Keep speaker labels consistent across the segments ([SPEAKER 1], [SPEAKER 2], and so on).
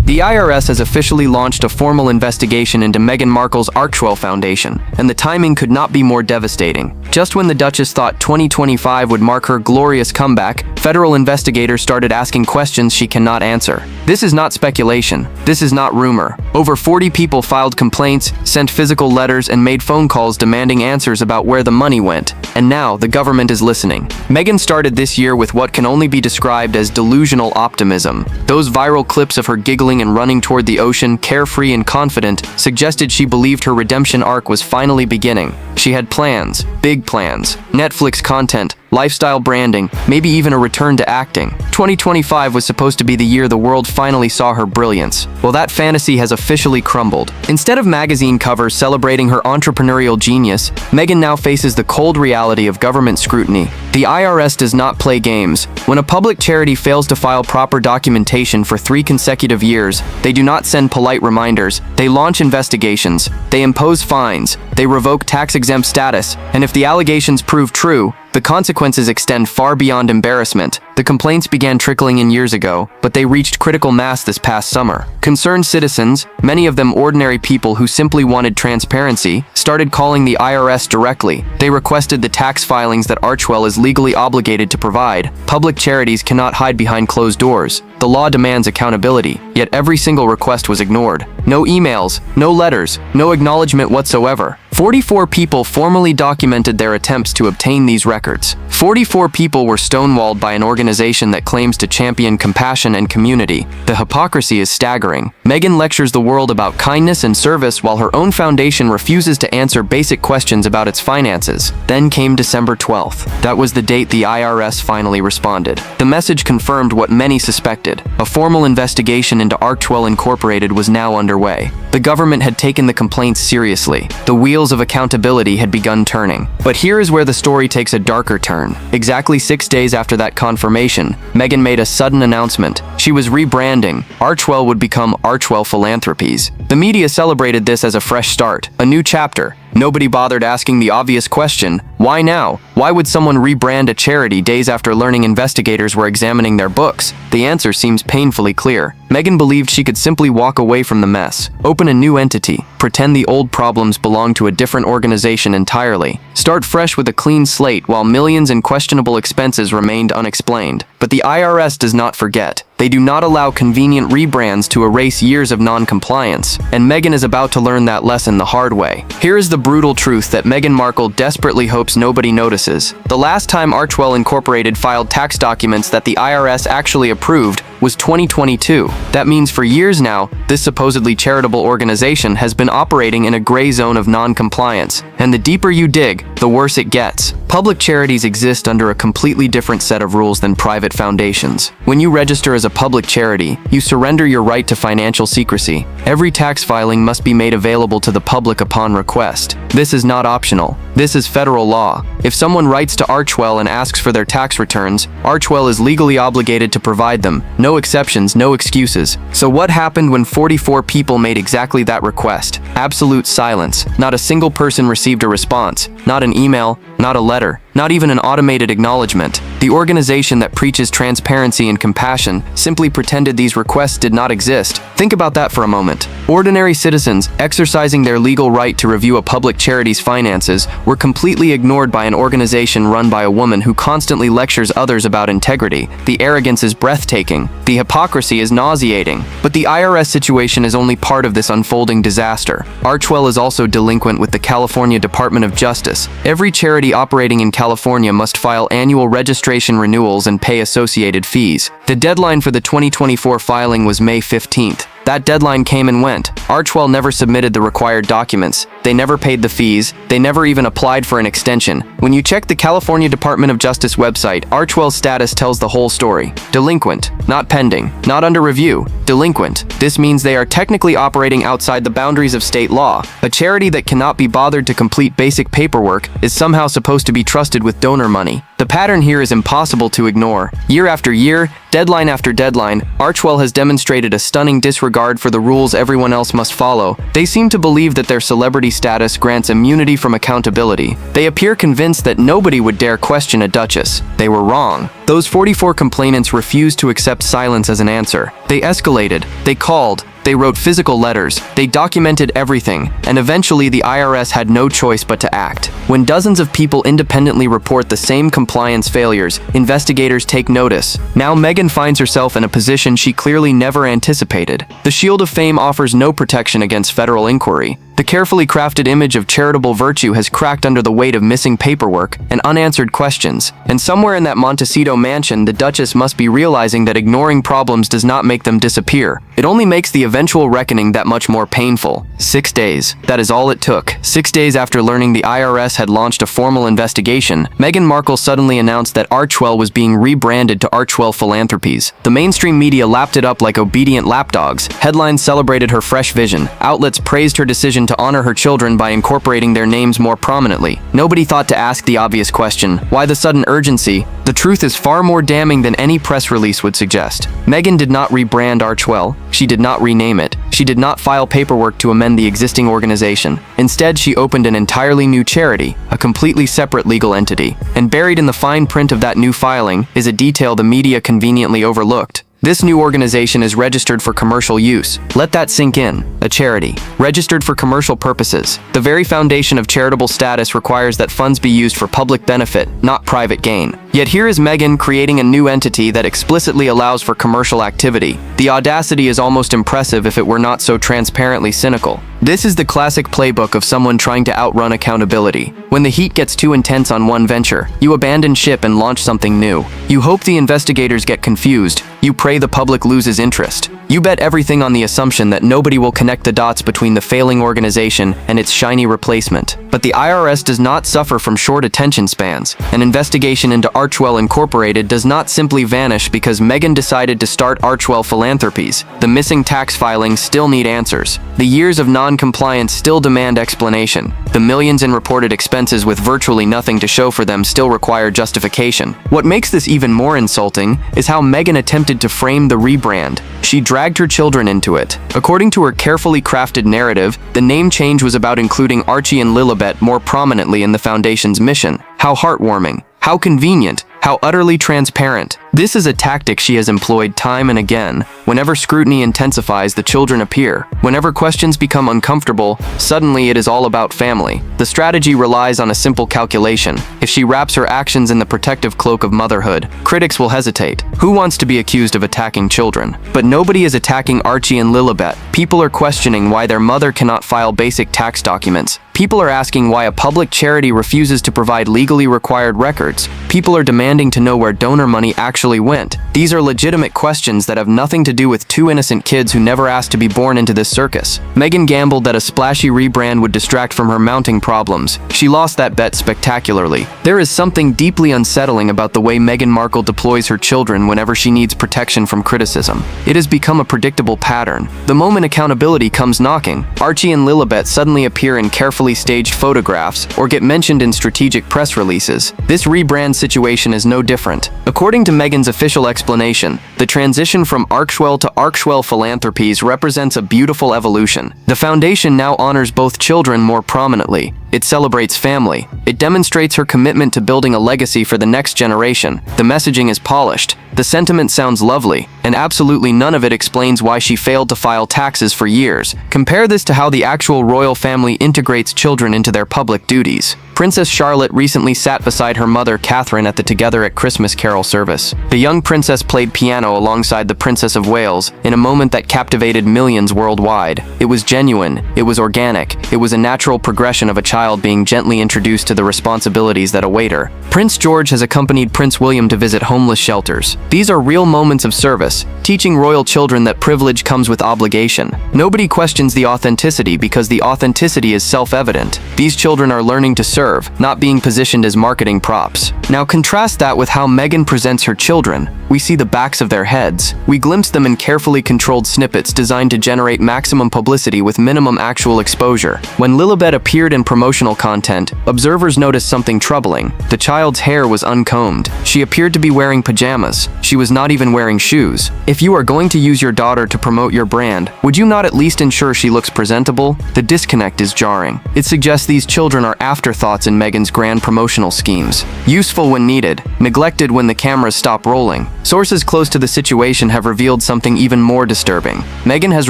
[SPEAKER 1] The IRS has officially launched a formal investigation into Meghan Markle's Archewell Foundation, and the timing could not be more devastating. Just when the Duchess thought 2025 would mark her glorious comeback, federal investigators started asking questions she cannot answer. This is not speculation. This is not rumor. Over 40 people filed complaints, sent physical letters, and made phone calls demanding answers about where the money went. And now, the government is listening. Meghan started this year with what can only be described as delusional optimism. Those viral clips of her giggling and running toward the ocean, carefree and confident, suggested she believed her redemption arc was finally beginning. She had plans, big plans, Netflix content, lifestyle branding, maybe even a return to acting. 2025 was supposed to be the year the world finally saw her brilliance. Well, that fantasy has officially crumbled. Instead of magazine covers celebrating her entrepreneurial genius, Meghan now faces the cold reality of government scrutiny. The IRS does not play games. When a public charity fails to file proper documentation for 3 consecutive years, they do not send polite reminders, they launch investigations, they impose fines, they revoke tax-exempt status, and if the allegations prove true, the consequences extend far beyond embarrassment. The complaints began trickling in years ago, but they reached critical mass this past summer. Concerned citizens, many of them ordinary people who simply wanted transparency, started calling the IRS directly. They requested the tax filings that Archewell is legally obligated to provide. Public charities cannot hide behind closed doors. The law demands accountability, yet every single request was ignored. No emails, no letters, no acknowledgement whatsoever. 44 people formally documented their attempts to obtain these records. 44 people were stonewalled by an organization that claims to champion compassion and community. The hypocrisy is staggering. Meghan lectures the world about kindness and service while her own foundation refuses to answer basic questions about its finances. Then came December 12th. That was the date the IRS finally responded. The message confirmed what many suspected. A formal investigation into Archewell Incorporated was now underway. The government had taken the complaints seriously. The wheels of accountability had begun turning. But here is where the story takes a darker turn. Exactly 6 days after that confirmation, Meghan made a sudden announcement. She was rebranding. Archewell would become Archewell Philanthropies. The media celebrated this as a fresh start, a new chapter. Nobody bothered asking the obvious question, why now? Why would someone rebrand a charity days after learning investigators were examining their books? The answer seems painfully clear. Meghan believed she could simply walk away from the mess, open a new entity, pretend the old problems belonged to a different organization entirely, start fresh with a clean slate while millions in questionable expenses remained unexplained. But the IRS does not forget. They do not allow convenient rebrands to erase years of non-compliance, and Meghan is about to learn that lesson the hard way. Here is the brutal truth that Meghan Markle desperately hopes nobody notices. The last time Archewell Incorporated filed tax documents that the IRS actually approved was 2022. That means for years now, this supposedly charitable organization has been operating in a gray zone of non-compliance. And the deeper you dig, the worse it gets. Public charities exist under a completely different set of rules than private foundations. When you register as a public charity, you surrender your right to financial secrecy. Every tax filing must be made available to the public upon request. This is not optional. This is federal law. If someone writes to Archewell and asks for their tax returns, Archewell is legally obligated to provide them. No exceptions, no excuses. So what happened when 44 people made exactly that request? Absolute silence. Not a single person received a response. Not an email, not a letter, not even an automated acknowledgement. The organization that preaches transparency and compassion simply pretended these requests did not exist. Think about that for a moment. Ordinary citizens, exercising their legal right to review a public charity's finances, were completely ignored by an organization run by a woman who constantly lectures others about integrity. The arrogance is breathtaking. The hypocrisy is nauseating. But the IRS situation is only part of this unfolding disaster. Archewell is also delinquent with the California Department of Justice. Every charity operating in California must file annual registration renewals and pay associated fees. The deadline for the 2024 filing was May 15th. That deadline came and went. Archewell never submitted the required documents. They never paid the fees. They never even applied for an extension. When you check the California Department of Justice website, Archewell's status tells the whole story. Delinquent, not pending, not under review. Delinquent. This means they are technically operating outside the boundaries of state law. A charity that cannot be bothered to complete basic paperwork is somehow supposed to be trusted with donor money. The pattern here is impossible to ignore. Year after year, Deadline after deadline, Archewell has demonstrated a stunning disregard for the rules everyone else must follow. They seem to believe that their celebrity status grants immunity from accountability. They appear convinced that nobody would dare question a duchess. They were wrong. Those 44 complainants refused to accept silence as an answer. They escalated. They called. They wrote physical letters, they documented everything, and eventually the IRS had no choice but to act. When dozens of people independently report the same compliance failures, investigators take notice. Now Meghan finds herself in a position she clearly never anticipated. The Shield of Fame offers no protection against federal inquiry. The carefully crafted image of charitable virtue has cracked under the weight of missing paperwork and unanswered questions. And somewhere in that Montecito mansion, the Duchess must be realizing that ignoring problems does not make them disappear. It only makes the eventual reckoning that much more painful. 6 days. That is all it took. 6 days after learning the IRS had launched a formal investigation, Meghan Markle suddenly announced that Archewell was being rebranded to Archewell Philanthropies. The mainstream media lapped it up like obedient lapdogs. Headlines celebrated her fresh vision. Outlets praised her decision to honor her children by incorporating their names more prominently. Nobody thought to ask the obvious question, why the sudden urgency? The truth is far more damning than any press release would suggest. Meghan did not rebrand Archewell. She did not rename it. She did not file paperwork to amend the existing organization. Instead, she opened an entirely new charity, a completely separate legal entity. And buried in the fine print of that new filing is a detail the media conveniently overlooked. This new organization is registered for commercial use. Let that sink in. A charity. Registered for commercial purposes. The very foundation of charitable status requires that funds be used for public benefit, not private gain. Yet here is Meghan creating a new entity that explicitly allows for commercial activity. The audacity is almost impressive if it were not so transparently cynical. This is the classic playbook of someone trying to outrun accountability. When the heat gets too intense on one venture, you abandon ship and launch something new. You hope the investigators get confused. You pray the public loses interest. You bet everything on the assumption that nobody will connect the dots between the failing organization and its shiny replacement. But the IRS does not suffer from short attention spans. An investigation into Archewell Incorporated does not simply vanish because Meghan decided to start Archewell Philanthropies. The missing tax filings still need answers. The years of non-compliance still demand explanation. The millions in reported expenses with virtually nothing to show for them still require justification. What makes this even more insulting is how Meghan attempted to frame the rebrand. She dragged her children into it. According to her carefully crafted narrative, the name change was about including Archie and Lilibet more prominently in the foundation's mission. How heartwarming. How convenient. How utterly transparent. This is a tactic she has employed time and again. Whenever scrutiny intensifies, the children appear. Whenever questions become uncomfortable, suddenly it is all about family. The strategy relies on a simple calculation. If she wraps her actions in the protective cloak of motherhood, critics will hesitate. Who wants to be accused of attacking children? But nobody is attacking Archie and Lilibet. People are questioning why their mother cannot file basic tax documents. People are asking why a public charity refuses to provide legally required records. People are demanding to know where donor money actually went. These are legitimate questions that have nothing to do with two innocent kids who never asked to be born into this circus. Meghan gambled that a splashy rebrand would distract from her mounting problems. She lost that bet spectacularly. There is something deeply unsettling about the way Meghan Markle deploys her children whenever she needs protection from criticism. It has become a predictable pattern. The moment accountability comes knocking, Archie and Lilibet suddenly appear in carefully staged photographs or get mentioned in strategic press releases. This rebrand situation is no different. According to Meghan's official explanation, the transition from Archewell to Archewell Philanthropies represents a beautiful evolution. The foundation now honors both children more prominently. It celebrates family. It demonstrates her commitment to building a legacy for the next generation. The messaging is polished. The sentiment sounds lovely, and absolutely none of it explains why she failed to file taxes for years. Compare this to how the actual royal family integrates children into their public duties. Princess Charlotte recently sat beside her mother Catherine at the Together at Christmas Carol service. The young princess played piano alongside the Princess of Wales in a moment that captivated millions worldwide. It was genuine, it was organic, it was a natural progression of a child being gently introduced to the responsibilities that await her. Prince George has accompanied Prince William to visit homeless shelters. These are real moments of service, teaching royal children that privilege comes with obligation. Nobody questions the authenticity because the authenticity is self-evident. These children are learning to serve, not being positioned as marketing props. Now contrast that with how Meghan presents her children. We see the backs of their heads. We glimpse them in carefully controlled snippets designed to generate maximum publicity with minimum actual exposure. When Lilibet appeared in promotion promotional content, observers noticed something troubling. The child's hair was uncombed. She appeared to be wearing pajamas. She was not even wearing shoes. If you are going to use your daughter to promote your brand, would you not at least ensure she looks presentable? The disconnect is jarring. It suggests these children are afterthoughts in Meghan's grand promotional schemes. Useful when needed, neglected when the cameras stop rolling. Sources close to the situation have revealed something even more disturbing. Meghan has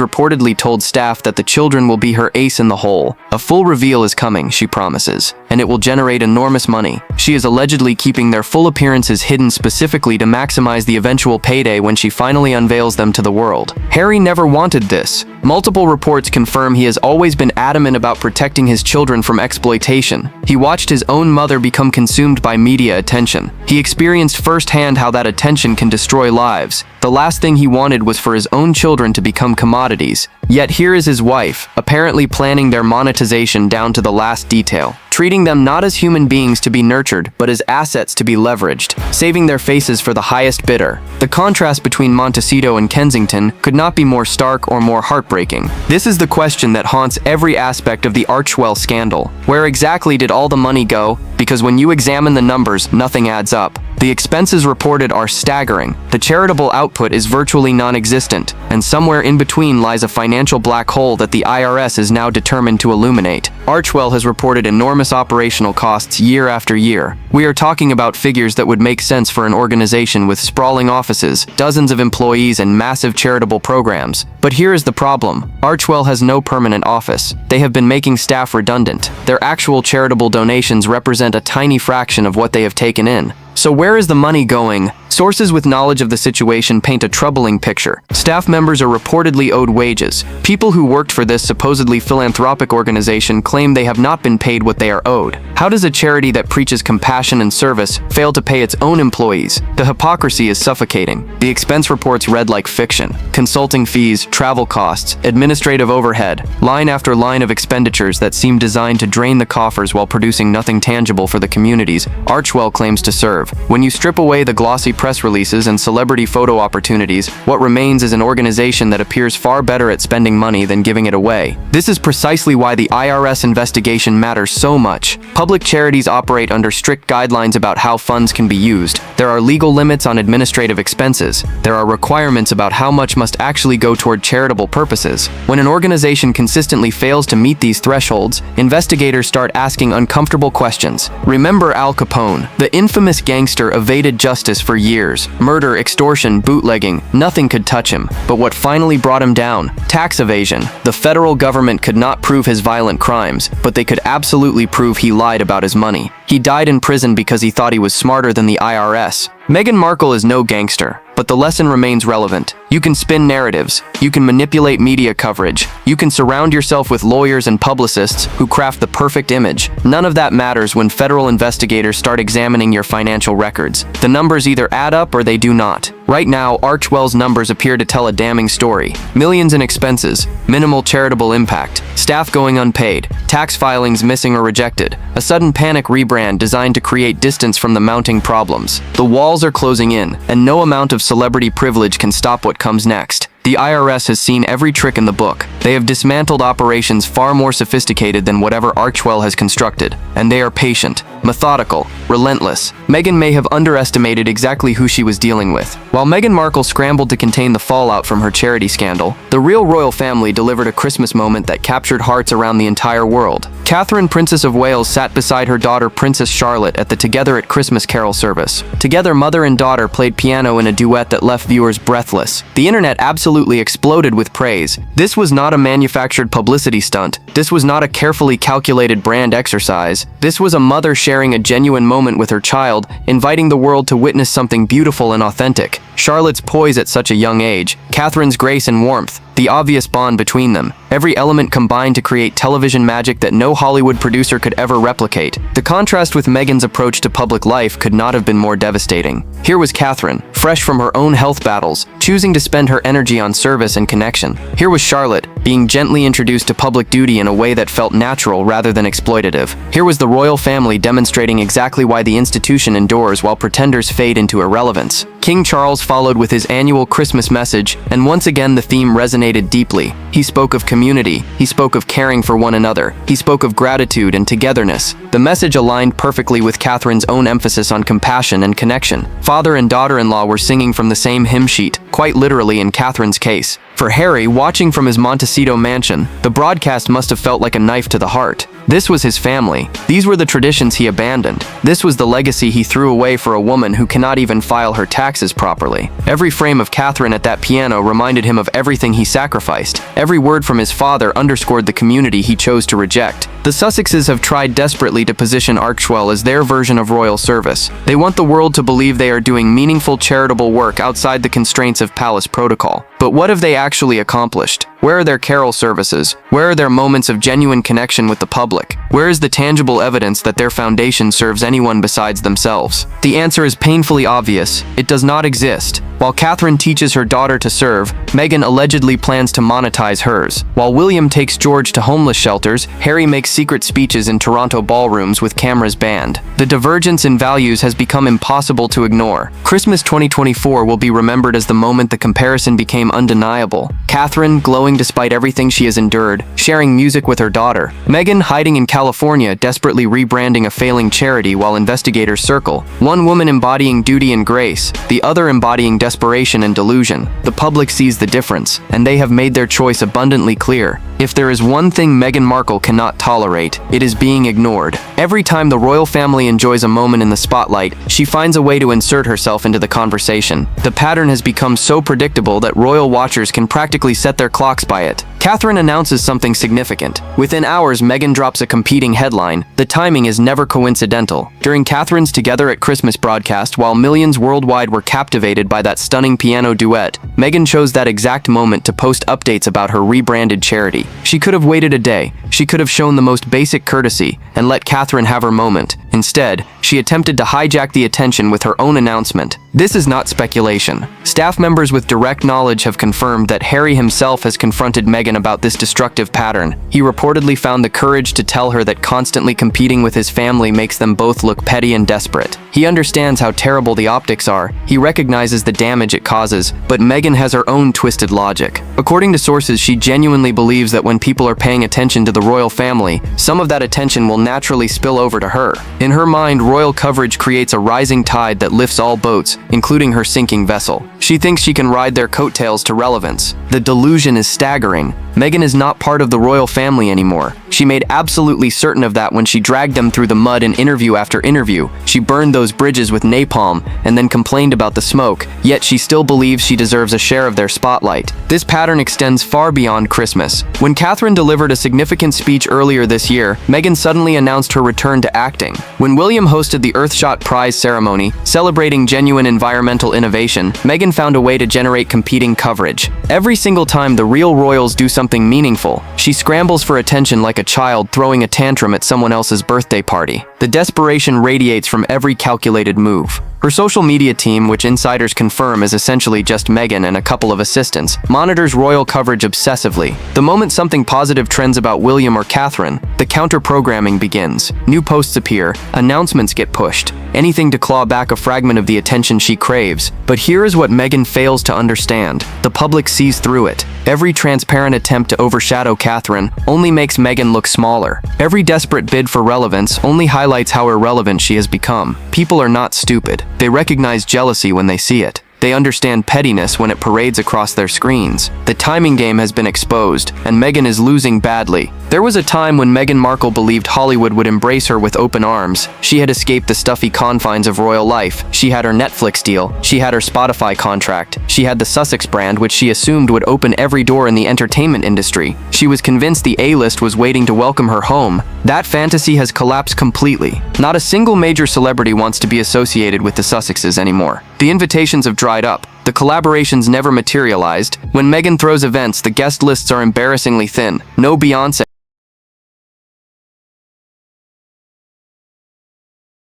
[SPEAKER 1] reportedly told staff that the children will be her ace in the hole. A full reveal is coming, she promises, and it will generate enormous money. She is allegedly keeping their full appearances hidden specifically to maximize the eventual payday when she finally unveils them to the world. Harry never wanted this. Multiple reports confirm he has always been adamant about protecting his children from exploitation. He watched his own mother become consumed by media attention. He experienced firsthand how that attention can destroy lives. The last thing he wanted was for his own children to become commodities. Yet here is his wife, apparently planning their monetization down to the last detail, treating them not as human beings to be nurtured, but as assets to be leveraged, saving their faces for the highest bidder. The contrast between Montecito and Kensington could not be more stark or more heartbreaking. This is the question that haunts every aspect of the Archewell scandal. Where exactly did all the money go? Because when you examine the numbers, nothing adds up. The expenses reported are staggering. The charitable output is virtually non-existent, and somewhere in between lies a financial black hole that the IRS is now determined to illuminate. Archewell has reported enormous operational costs year after year. We are talking about figures that would make sense for an organization with sprawling offices, dozens of employees, and massive charitable programs. But here is the problem. Archewell has no permanent office. They have been making staff redundant. Their actual charitable donations represent a tiny fraction of what they have taken in. So where is the money going? Sources with knowledge of the situation paint a troubling picture. Staff members are reportedly owed wages. People who worked for this supposedly philanthropic organization claim they have not been paid what they are owed. How does a charity that preaches compassion and service fail to pay its own employees? The hypocrisy is suffocating. The expense reports read like fiction. Consulting fees, travel costs, administrative overhead, line after line of expenditures that seem designed to drain the coffers while producing nothing tangible for the communities Archewell claims to serve. When you strip away the glossy press releases and celebrity photo opportunities, what remains is an organization that appears far better at spending money than giving it away. This is precisely why the IRS investigation matters so much. Public charities operate under strict guidelines about how funds can be used. There are legal limits on administrative expenses. There are requirements about how much must actually go toward charitable purposes. When an organization consistently fails to meet these thresholds, investigators start asking uncomfortable questions. Remember Al Capone, the infamous gangster evaded justice for years. Murder, extortion, bootlegging, nothing could touch him. But what finally brought him down? Tax evasion. The federal government could not prove his violent crimes, but they could absolutely prove he lied about his money. He died in prison because he thought he was smarter than the IRS. Meghan Markle is no gangster, but the lesson remains relevant. You can spin narratives, you can manipulate media coverage, you can surround yourself with lawyers and publicists who craft the perfect image. None of that matters when federal investigators start examining your financial records. The numbers either add up or they do not. Right now, Archewell's numbers appear to tell a damning story. Millions in expenses, minimal charitable impact, staff going unpaid, tax filings missing or rejected, a sudden panic rebrand designed to create distance from the mounting problems. The walls are closing in, and no amount of celebrity privilege can stop what comes next. The IRS has seen every trick in the book. They have dismantled operations far more sophisticated than whatever Archewell has constructed, and they are patient, methodical, relentless. Meghan may have underestimated exactly who she was dealing with. While Meghan Markle scrambled to contain the fallout from her charity scandal, the real royal family delivered a Christmas moment that captured hearts around the entire world. Catherine, Princess of Wales, sat beside her daughter Princess Charlotte at the Together at Christmas carol service. Together, mother and daughter played piano in a duet that left viewers breathless. The internet absolutely exploded with praise. This was not a manufactured publicity stunt. This was not a carefully calculated brand exercise. This was a mother sharing a genuine moment with her child, inviting the world to witness something beautiful and authentic. Charlotte's poise at such a young age, Catherine's grace and warmth, the obvious bond between them. Every element combined to create television magic that no Hollywood producer could ever replicate. The contrast with Meghan's approach to public life could not have been more devastating. Here was Catherine, fresh from her own health battles, choosing to spend her energy on service and connection. Here was Charlotte, being gently introduced to public duty in a way that felt natural rather than exploitative. Here was the royal family demonstrating exactly why the institution endures while pretenders fade into irrelevance. King Charles followed with his annual Christmas message, and once again the theme resonated deeply. He spoke of community, he spoke of caring for one another, he spoke of gratitude and togetherness. The message aligned perfectly with Catherine's own emphasis on compassion and connection. Father and daughter-in-law were singing from the same hymn sheet, quite literally in Catherine's case. For Harry, watching from his Montecito mansion, the broadcast must have felt like a knife to the heart. This was his family. These were the traditions he abandoned. This was the legacy he threw away for a woman who cannot even file her taxes properly. Every frame of Catherine at that piano reminded him of everything he sacrificed. Every word from his father underscored the community he chose to reject. The Sussexes have tried desperately to position Archewell as their version of royal service. They want the world to believe they are doing meaningful charitable work outside the constraints of palace protocol. But what have they actually accomplished? Where are their carol services? Where are their moments of genuine connection with the public? Where is the tangible evidence that their foundation serves anyone besides themselves? The answer is painfully obvious. It does not exist. While Catherine teaches her daughter to serve, Meghan allegedly plans to monetize hers. While William takes George to homeless shelters, Harry makes secret speeches in Toronto ballrooms with cameras banned. The divergence in values has become impossible to ignore. Christmas 2024 will be remembered as the moment the comparison became undeniable. Catherine, glowing despite everything she has endured, sharing music with her daughter. Meghan, hiding in California, desperately rebranding a failing charity while investigators circle. One woman embodying duty and grace, the other embodying desperation and delusion. The public sees the difference, and they have made their choice abundantly clear. If there is one thing Meghan Markle cannot tolerate, it is being ignored. Every time the royal family enjoys a moment in the spotlight, she finds a way to insert herself into the conversation. The pattern has become so predictable that royal watchers can practically set their clocks by it. Catherine announces something significant. Within hours, Meghan drops a competing headline. The timing is never coincidental. During Catherine's Together at Christmas broadcast, while millions worldwide were captivated by that stunning piano duet, Meghan chose that exact moment to post updates about her rebranded charity. She could have waited a day. She could have shown the most basic courtesy and let Catherine have her moment. Instead, she attempted to hijack the attention with her own announcement. This is not speculation. Staff members with direct knowledge have confirmed that Harry himself has confronted Meghan about this destructive pattern. He reportedly found the courage to tell her that constantly competing with his family makes them both look petty and desperate. He understands how terrible the optics are. He recognizes the damage it causes, but Meghan has her own twisted logic. According to sources, she genuinely believes that when people are paying attention to the royal family, some of that attention will naturally spill over to her. In her mind, royal coverage creates a rising tide that lifts all boats, including her sinking vessel. She thinks she can ride their coattails to relevance. The delusion is staggering. Meghan is not part of the royal family anymore. She made absolutely certain of that when she dragged them through the mud in interview after interview. She burned those bridges with napalm and then complained about the smoke, yet she still believes she deserves a share of their spotlight. This pattern extends far beyond Christmas. When Catherine delivered a significant speech earlier this year, Meghan suddenly announced her return to acting. When William hosted the Earthshot Prize ceremony, celebrating genuine environmental innovation, Meghan found a way to generate competing coverage. Every single time the real royals do something meaningful, she scrambles for attention like a child throwing a tantrum at someone else's birthday party. The desperation radiates from every calculated move. Her social media team, which insiders confirm is essentially just Meghan and a couple of assistants, monitors royal coverage obsessively. The moment something positive trends about William or Catherine, the counter-programming begins. New posts appear, announcements get pushed, anything to claw back a fragment of the attention she craves. But here is what Meghan fails to understand. The public sees through it. Every transparent attempt to overshadow Catherine only makes Meghan look smaller. Every desperate bid for relevance only highlights how irrelevant she has become. People are not stupid. They recognize jealousy when they see it. They understand pettiness when it parades across their screens. The timing game has been exposed, and Meghan is losing badly. There was a time when Meghan Markle believed Hollywood would embrace her with open arms. She had escaped the stuffy confines of royal life. She had her Netflix deal. She had her Spotify contract. She had the Sussex brand, which she assumed would open every door in the entertainment industry. She was convinced the A-list was waiting to welcome her home. That fantasy has collapsed completely. Not a single major celebrity wants to be associated with the Sussexes anymore. The invitations have dried up. The collaborations never materialized. When Meghan throws events, the guest lists are embarrassingly thin. No Beyoncé.